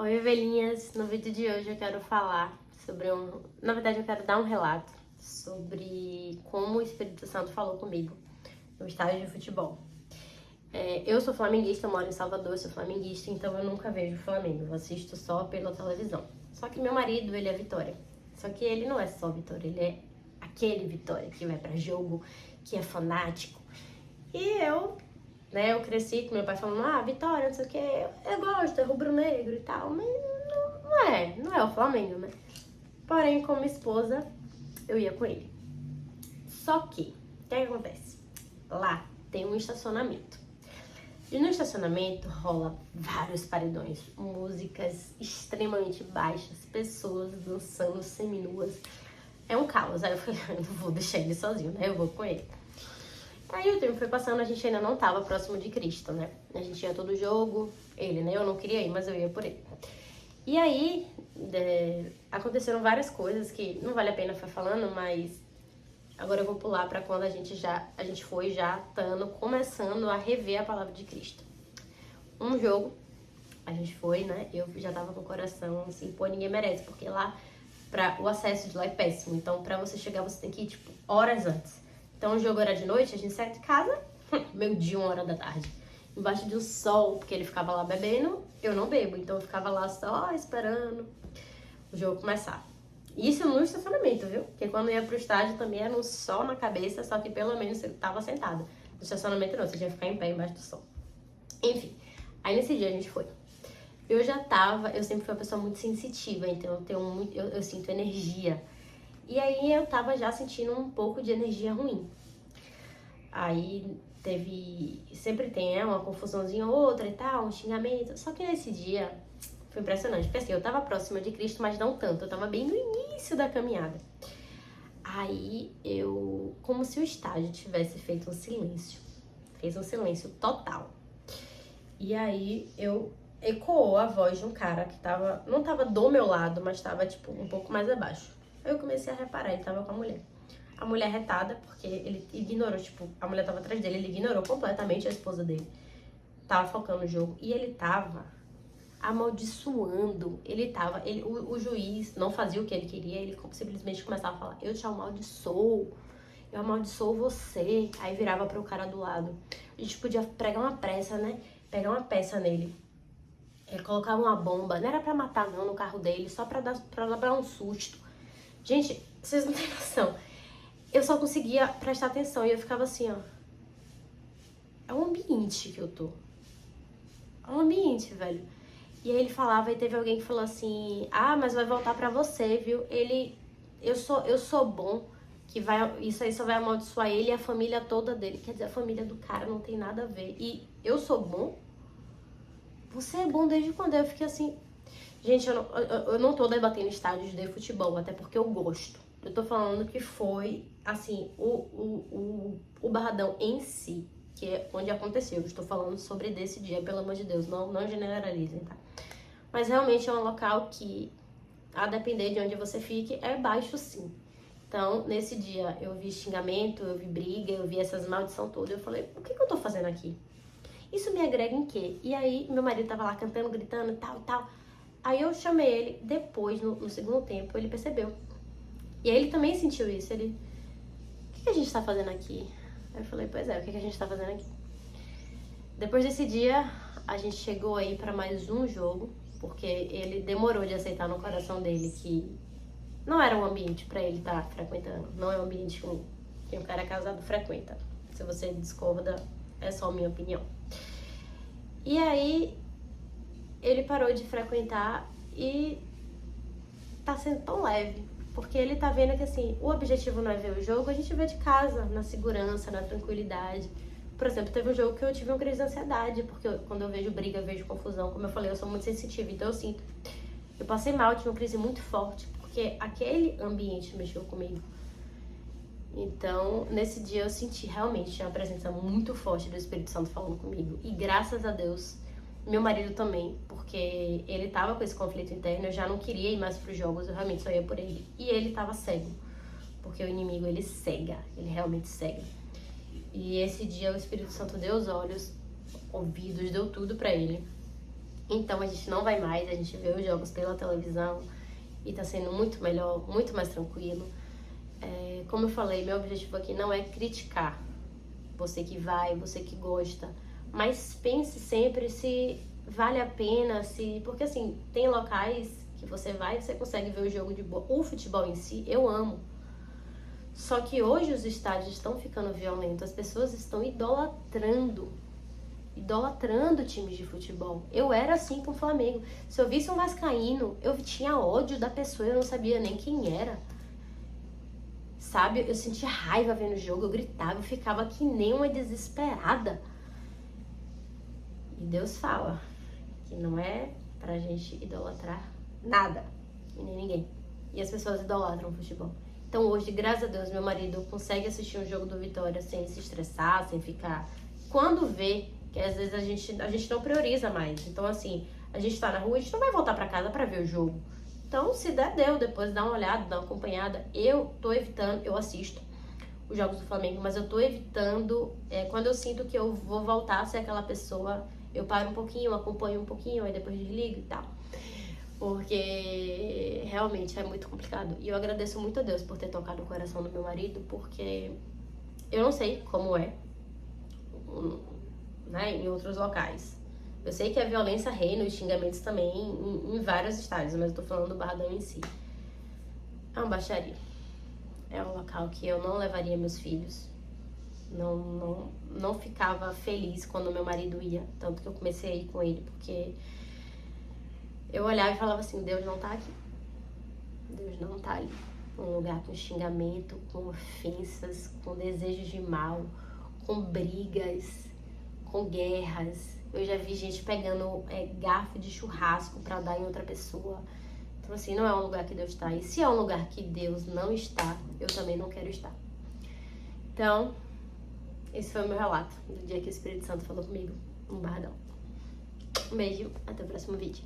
Oi, ovelhinhas! No vídeo de hoje eu quero falar sobre Na verdade, eu quero dar um relato sobre como o Espírito Santo falou comigo no estádio de futebol. Eu sou flamenguista, eu moro em Salvador, sou flamenguista, então eu nunca vejo o Flamengo, eu assisto só pela televisão. Só que meu marido, ele é Vitória. Só que ele não é só Vitória, ele é aquele Vitória que vai pra jogo, que é fanático. E eu cresci com meu pai falando, Vitória, não sei o que, eu gosto, é rubro-negro e tal, mas não é o Flamengo, né? Porém, como esposa, eu ia com ele. Só que, o que acontece? Lá tem um estacionamento. E no estacionamento rola vários paredões, músicas extremamente baixas, pessoas dançando seminuas. É um caos. Aí eu falei, eu não vou deixar ele sozinho, né? Eu vou com ele. Aí o tempo foi passando, a gente ainda não tava próximo de Cristo, né? A gente ia todo jogo, ele, né? Eu não queria ir, mas eu ia por ele. E aí, aconteceram várias coisas que não vale a pena ficar falando, mas agora eu vou pular pra quando a gente foi já começando a rever a palavra de Cristo. Um jogo, a gente foi, né? Eu já tava com o coração assim, pô, ninguém merece, porque lá o acesso de lá é péssimo. Então, pra você chegar, você tem que ir, tipo, horas antes. Então, o jogo era de noite, a gente saiu de casa, meio-dia, 1 hora da tarde. Embaixo de um sol, porque ele ficava lá bebendo, eu não bebo. Então, eu ficava lá só esperando o jogo começar. Isso no estacionamento, viu? Porque quando eu ia pro estádio também era um sol na cabeça, só que pelo menos você tava sentada. No estacionamento não, você tinha que ficar em pé embaixo do sol. Enfim, aí nesse dia a gente foi. Eu sempre fui uma pessoa muito sensitiva, então eu sinto energia. E aí eu tava já sentindo um pouco de energia ruim. Aí sempre tem uma confusãozinha ou outra e tal, um xingamento. Só que nesse dia foi impressionante, porque assim, eu tava próxima de Cristo, mas não tanto. Eu tava bem no início da caminhada. Aí como se o estádio tivesse feito um silêncio. Fez um silêncio total. E aí ecoou a voz de um cara que não tava do meu lado, mas tava tipo um pouco mais abaixo. Aí eu comecei a reparar, ele tava com a mulher. A mulher retada, porque ele ignorou, tipo, a mulher tava atrás dele, ele ignorou completamente a esposa dele. Tava focando no jogo. E ele tava amaldiçoando. O juiz não fazia o que ele queria, ele simplesmente começava a falar, eu te amaldiçoo, eu amaldiçoo você. Aí virava pro cara do lado. A gente podia pegar uma peça nele. Ele colocava uma bomba, não era pra matar não, no carro dele, só pra dar um susto. Gente, vocês não têm noção. Eu só conseguia prestar atenção e eu ficava assim, ó. É um ambiente que eu tô. É um ambiente, velho. E aí ele falava, e teve alguém que falou assim, mas vai voltar pra você, viu? Eu sou bom, isso aí só vai amaldiçoar ele e a família toda dele. Quer dizer, a família do cara não tem nada a ver. E eu sou bom? Você é bom desde quando? Eu fiquei assim... Gente, eu não tô debatendo estádios de futebol, até porque eu gosto. Eu tô falando que foi, assim, o Barradão em si, que é onde aconteceu. Eu estou falando sobre desse dia, pelo amor de Deus, não generalizem, tá? Mas realmente é um local que, a depender de onde você fique, é baixo sim. Então, nesse dia, eu vi xingamento, eu vi briga, eu vi essas maldição todas. Eu falei, o que eu tô fazendo aqui? Isso me agrega em quê? E aí, meu marido tava lá cantando, gritando, tal e tal. Aí eu chamei ele, depois, no segundo tempo, ele percebeu. E aí ele também sentiu isso, o que a gente tá fazendo aqui? Aí eu falei, pois é, o que a gente tá fazendo aqui? Depois desse dia, a gente chegou aí pra mais um jogo, porque ele demorou de aceitar no coração dele que não era um ambiente pra ele estar frequentando, não é um ambiente que um cara casado frequenta. Se você discorda, é só minha opinião. E aí, ele parou de frequentar e tá sendo tão leve, porque ele tá vendo que assim, o objetivo não é ver o jogo, a gente vê de casa, na segurança, na tranquilidade. Por exemplo, teve um jogo que eu tive uma crise de ansiedade, porque quando eu vejo briga, eu vejo confusão, como eu falei, eu sou muito sensitiva, então eu sinto. Eu passei mal, tive uma crise muito forte, porque aquele ambiente mexeu comigo. Então, nesse dia eu senti realmente uma presença muito forte do Espírito Santo falando comigo. E graças a Deus, meu marido também, porque ele tava com esse conflito interno, eu já não queria ir mais pros jogos, eu realmente só ia por ele. E ele tava cego, porque o inimigo, ele cega, ele realmente cega. E esse dia o Espírito Santo deu os olhos, ouvidos, deu tudo pra ele. Então a gente não vai mais, a gente vê os jogos pela televisão e tá sendo muito melhor, muito mais tranquilo. Como eu falei, meu objetivo aqui não é criticar você que vai, você que gosta, mas pense sempre se vale a pena, porque assim, tem locais que você vai e você consegue ver o jogo de boa. O futebol em si, eu amo. Só que hoje os estádios estão ficando violentos, as pessoas estão idolatrando times de futebol. Eu era assim com o Flamengo. Se eu visse um vascaíno, eu tinha ódio da pessoa, eu não sabia nem quem era. Sabe? Eu sentia raiva vendo o jogo, eu gritava, eu ficava que nem uma desesperada. E Deus fala que não é pra gente idolatrar nada, e nem ninguém. E as pessoas idolatram o futebol. Então hoje, graças a Deus, meu marido consegue assistir um jogo do Vitória sem se estressar, sem ficar... Quando vê, que às vezes a gente não prioriza mais. Então assim, a gente tá na rua, a gente não vai voltar pra casa pra ver o jogo. Então, se der, deu. Depois dá uma olhada, dá uma acompanhada. Eu tô evitando, eu assisto os jogos do Flamengo, mas eu tô evitando, quando eu sinto que eu vou voltar a ser aquela pessoa, eu paro um pouquinho, acompanho um pouquinho, aí depois desligo e tal. Porque realmente é muito complicado. E eu agradeço muito a Deus por ter tocado o coração do meu marido, porque eu não sei como é, né, em outros locais. Eu sei que a violência reina, os xingamentos também em vários estádios, mas eu tô falando do Barradão em si. É uma baixaria. É um local que eu não levaria meus filhos. Não ficava feliz quando meu marido ia. Tanto que eu comecei a ir com ele, porque eu olhava e falava assim, Deus não tá aqui. Deus não tá ali. Um lugar com xingamento, com ofensas, com desejos de mal, com brigas, com guerras. Eu já vi gente pegando garfo de churrasco pra dar em outra pessoa. Então assim, não é um lugar que Deus está. E se é um lugar que Deus não está, eu também não quero estar. Então, esse foi o meu relato do dia que o Espírito Santo falou comigo no Barradão. Um beijo, até o próximo vídeo.